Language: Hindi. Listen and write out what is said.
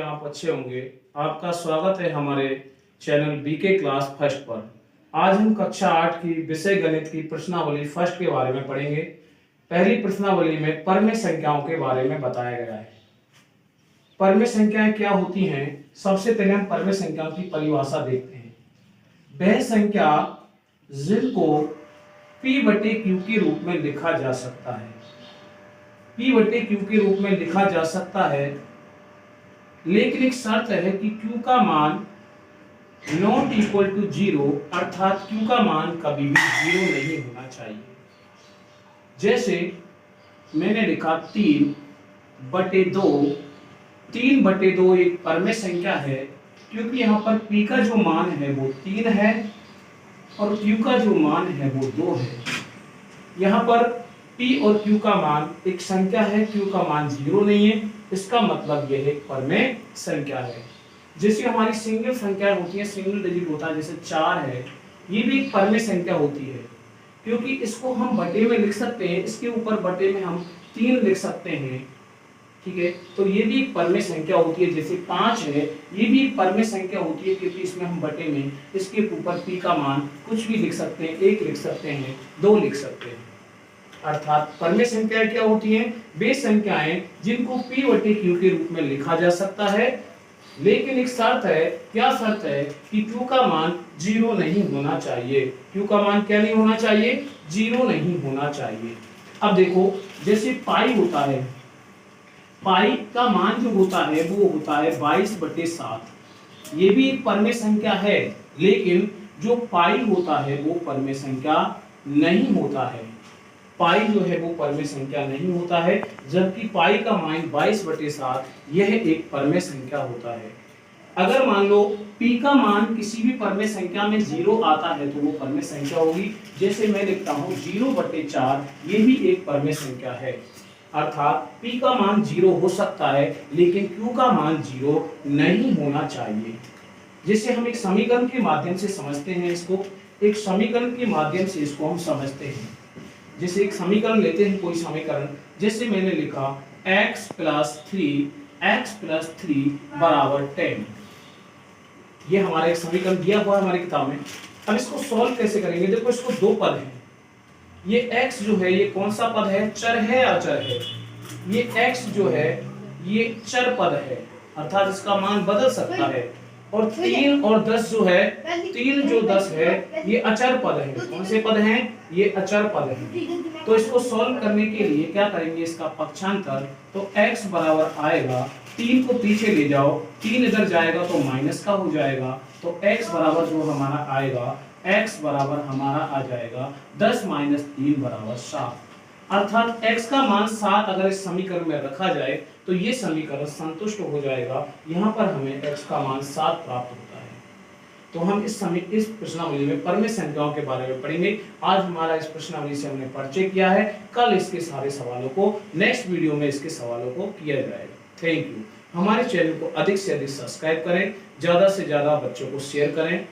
आप अच्छे होंगे। आपका स्वागत है हमारे चैनल बीके क्लास फर्स्ट पर। आज हम कक्षा 8 की विषय गणित की प्रश्नावली फर्स्ट के बारे में पढ़ेंगे। पहली प्रश्नावली में परमेय संख्याओं के बारे में बताया गया है। परमेय संख्याएं क्या होती हैं? सबसे पहले हम परमेय संख्याओं की परिभाषा देखते हैं। वह संख्या जिनको p/q के रूप में लिखा जा सकता है। p/q के रूप में लिखा जा सकता है, लेकिन एक शर्त है कि q का मान नॉट इक्वल टू 0, अर्थात q का मान कभी भी 0 नहीं होना चाहिए। जैसे मैंने लिखा 3/2। 3/2 एक परमेय संख्या है, क्योंकि यहाँ पर p का जो मान है वो 3 है और q का जो मान है वो 2 है। यहाँ पर p और q का मान एक संख्या है, q का मान 0 नहीं है, इसका मतलब यह एक परमेय संख्या है। जैसे हमारी सिंगल संख्या होती है, सिंगल डिजिट होता है, जैसे 4 है, ये भी एक परमेय संख्या होती है, क्योंकि इसको हम बटे में लिख सकते हैं, इसके ऊपर बटे में हम 3 लिख सकते हैं। ठीक है, तो ये भी एक परमेय संख्या होती है। जैसे 5 है, ये भी एक परमेय संख्या होती है, क्योंकि इसमें हम बटे में इसके ऊपर p का मान कुछ भी लिख सकते हैं, 1 लिख सकते हैं, 2 लिख सकते हैं। अर्थात परमेय संख्याएं क्या होती हैं? वे संख्याएं जिनको p/q के रूप में लिखा जा सकता है, लेकिन एक शर्त है। क्या शर्त है? कि q का मान 0 नहीं होना चाहिए। q का मान क्या नहीं होना चाहिए? 0 नहीं होना चाहिए। अब देखो, जैसे पाई होता है, पाई का मान जो होता है वो होता है 22/7। ये भी एक परमेय संख्या है, लेकिन जो पाई होता है वो परमेय संख्या नहीं होता है। पाई जो है वो परमेय संख्या नहीं होता है, जबकि पाई का मान 22/7 यह एक परमेय संख्या होता है। अगर मान लो p का मान किसी भी परमेय संख्या में 0 आता है तो वो परमेय संख्या होगी। जैसे मैं लिखता हूँ 0/4, ये भी एक परमेय संख्या है। अर्थात p का मान 0 हो सकता है, लेकिन q का मान 0 नहीं होना चाहिए। जिसे हम एक समीकरण के माध्यम से समझते हैं, इसको एक समीकरण के माध्यम से इसको हम समझते हैं। जैसे एक समीकरण लेते हैं, कोई समीकरण, जैसे मैंने लिखा x + 3 बराबर 10। ये हमारा एक समीकरण दिया हुआ है हमारी किताब में। अब इसको सॉल्व कैसे करेंगे? देखो, इसको दो पद हैं। ये x जो है ये कौन सा पद है? चर है या अचर है? ये x जो है ये चर पद है, अर्थात इसका मान बदल सकता है। और 3 और 10 जो है, 3 जो 10 है ये अचर पद है। कौन से पद हैं? ये अचर पद है। तो इसको सॉल्व करने के लिए क्या करेंगे? इसका पक्षांतर, तो x बराबर आएगा, 3 को पीछे ले जाओ, 3 इधर जाएगा तो माइनस का हो जाएगा, तो x बराबर जो हमारा आएगा, x बराबर हमारा आ जाएगा 10 - 3 = 7। अर्थात x का मान 7 अगर इस समीकरण में रखा जाए तो ये समीकरण संतुष्ट हो जाएगा। यहाँ पर हमें x का मान 7 प्राप्त होता है। तो हम इस प्रश्नावली में परमेय संख्याओं के बारे में पढ़ेंगे। आज हमारा इस प्रश्नावली से हमने परिचय किया है, कल इसके सारे सवालों को, नेक्स्ट वीडियो में इसके सवालों को किया जाएगा। Thank you. हमारे चैनल को अधिक से अधिक सब्सक्राइब करें, ज्यादा से ज्यादा बच्चों को शेयर करें।